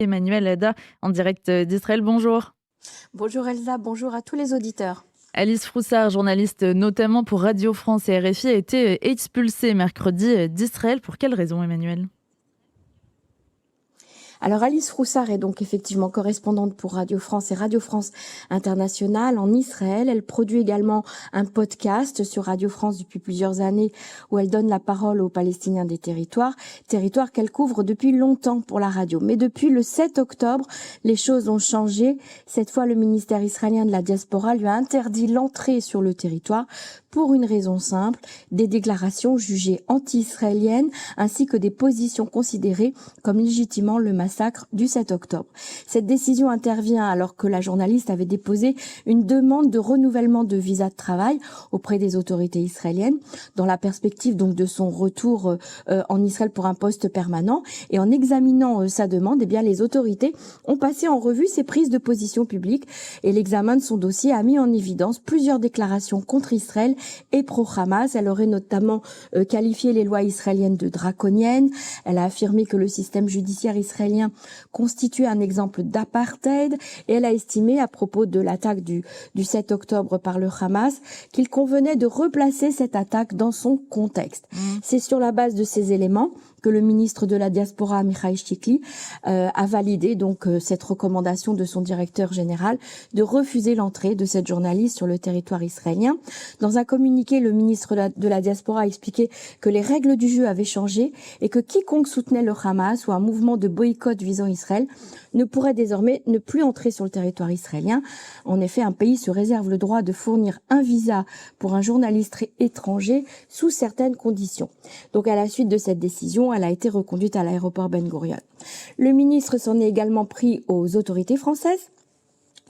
Emmanuel Ada, en direct d'Israël. Bonjour. Bonjour Elsa, bonjour à tous les auditeurs. Alice Froussard, journaliste notamment pour Radio France et RFI, a été expulsée mercredi d'Israël. Pour quelle raison, Emmanuel ? Alors Alice Froussard est donc effectivement correspondante pour Radio France et Radio France Internationale en Israël. Elle produit également un podcast sur Radio France depuis plusieurs années où elle donne la parole aux Palestiniens des territoires qu'elle couvre depuis longtemps pour la radio. Mais depuis le 7 octobre, les choses ont changé. Cette fois, le ministère israélien de la diaspora lui a interdit l'entrée sur le territoire pour une raison simple, des déclarations jugées anti-israéliennes ainsi que des positions considérées comme légitimement le massacre du 7 octobre. Cette décision intervient alors que la journaliste avait déposé une demande de renouvellement de visa de travail auprès des autorités israéliennes dans la perspective donc de son retour en Israël pour un poste permanent. Et en examinant sa demande, eh bien les autorités ont passé en revue ses prises de position publiques et l'examen de son dossier a mis en évidence plusieurs déclarations contre Israël et pro-Hamas. Elle aurait notamment qualifié les lois israéliennes de draconiennes. Elle a affirmé que le système judiciaire israélien constituait un exemple d'apartheid et elle a estimé à propos de l'attaque du 7 octobre par le Hamas qu'il convenait de replacer cette attaque dans son contexte. C'est sur la base de ces éléments que le ministre de la diaspora, Amichai Shikli, a validé donc cette recommandation de son directeur général de refuser l'entrée de cette journaliste sur le territoire israélien. Dans un communiqué, le ministre de la diaspora a expliqué que les règles du jeu avaient changé et que quiconque soutenait le Hamas ou un mouvement de boycott visant Israël ne pourrait désormais ne plus entrer sur le territoire israélien. En effet, un pays se réserve le droit de fournir un visa pour un journaliste étranger sous certaines conditions. Donc à la suite de cette décision, elle a été reconduite à l'aéroport Ben Gurion. Le ministre s'en est également pris aux autorités françaises,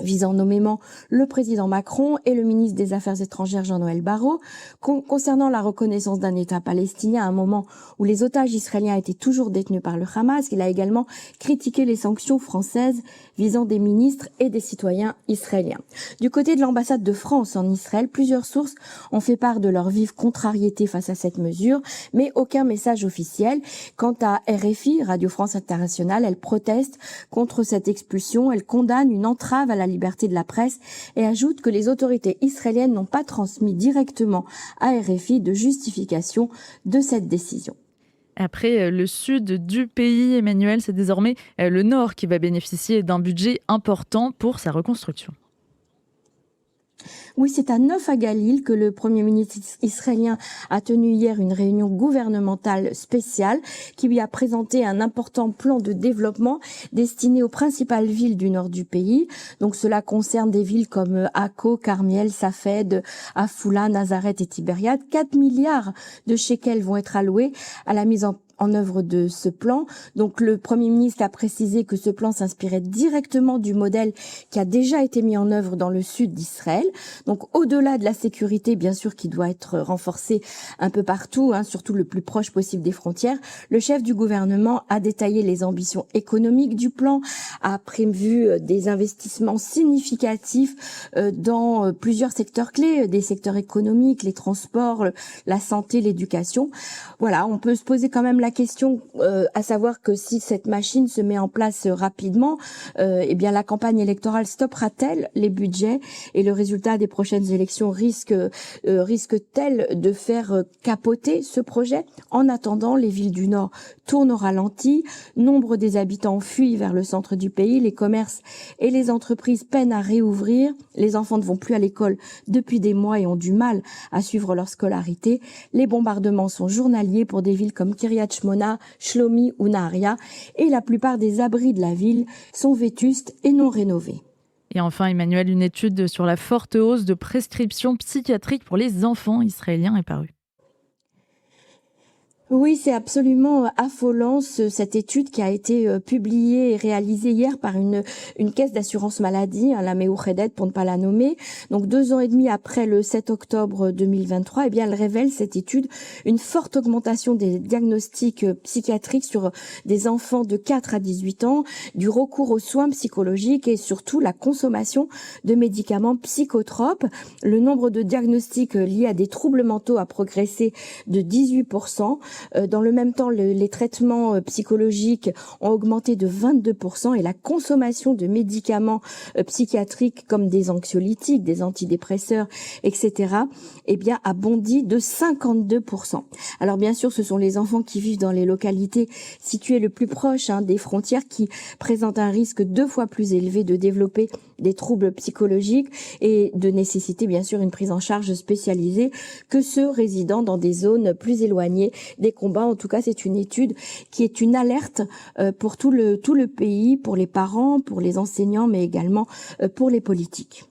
visant nommément le président Macron et le ministre des Affaires étrangères Jean-Noël Barrot, concernant la reconnaissance d'un État palestinien à un moment où les otages israéliens étaient toujours détenus par le Hamas. Il a également critiqué les sanctions françaises visant des ministres et des citoyens israéliens. Du côté de l'ambassade de France en Israël, plusieurs sources ont fait part de leur vive contrariété face à cette mesure, mais aucun message officiel. Quant à RFI, Radio France Internationale, elle proteste contre cette expulsion, elle condamne une entrave à la liberté de la presse et ajoute que les autorités israéliennes n'ont pas transmis directement à RFI de justification de cette décision. Après le sud du pays, Emmanuel, c'est désormais le nord qui va bénéficier d'un budget important pour sa reconstruction. Oui, c'est à Neuf à Galil que le Premier ministre israélien a tenu hier une réunion gouvernementale spéciale qui lui a présenté un important plan de développement destiné aux principales villes du nord du pays. Donc cela concerne des villes comme Akko, Carmiel, Safed, Afula, Nazareth et Tibériade. 4 milliards de shekels vont être alloués à la mise en œuvre de ce plan. Donc le Premier ministre a précisé que ce plan s'inspirait directement du modèle qui a déjà été mis en œuvre dans le sud d'Israël. Donc au-delà de la sécurité, bien sûr, qui doit être renforcée un peu partout, surtout le plus proche possible des frontières, le chef du gouvernement a détaillé les ambitions économiques du plan, a prévu des investissements significatifs dans plusieurs secteurs clés, des secteurs économiques, les transports, la santé, l'éducation. Voilà, on peut se poser quand même la question, à savoir que si cette machine se met en place rapidement, eh bien la campagne électorale stoppera-t-elle les budgets et le résultat des prochaines élections risque-t-elle de faire capoter ce projet? En attendant, les villes du Nord tournent au ralenti, nombre des habitants fuient vers le centre du pays, les commerces et les entreprises peinent à réouvrir, les enfants ne vont plus à l'école depuis des mois et ont du mal à suivre leur scolarité, les bombardements sont journaliers pour des villes comme Kiryat Shmona, Shlomi ou Naharia et la plupart des abris de la ville sont vétustes et non rénovés. Et enfin, Emmanuel, une étude sur la forte hausse de prescriptions psychiatriques pour les enfants israéliens est parue. Oui, c'est absolument affolant cette étude qui a été publiée et réalisée hier par une caisse d'assurance maladie, la Meouchedet pour ne pas la nommer. Donc 2 ans et demi après le 7 octobre 2023, eh bien elle révèle cette étude une forte augmentation des diagnostics psychiatriques sur des enfants de 4 à 18 ans, du recours aux soins psychologiques et surtout la consommation de médicaments psychotropes. Le nombre de diagnostics liés à des troubles mentaux a progressé de 18%. Dans le même temps, les traitements psychologiques ont augmenté de 22% et la consommation de médicaments psychiatriques comme des anxiolytiques, des antidépresseurs, etc., eh bien, a bondi de 52%. Alors bien sûr, ce sont les enfants qui vivent dans les localités situées le plus proche des frontières qui présentent un risque 2 fois plus élevé de développer des troubles psychologiques et de nécessiter bien sûr une prise en charge spécialisée que ceux résidant dans des zones plus éloignées des combats. En tout cas, c'est une étude qui est une alerte pour tout le pays, pour les parents, pour les enseignants, mais également pour les politiques.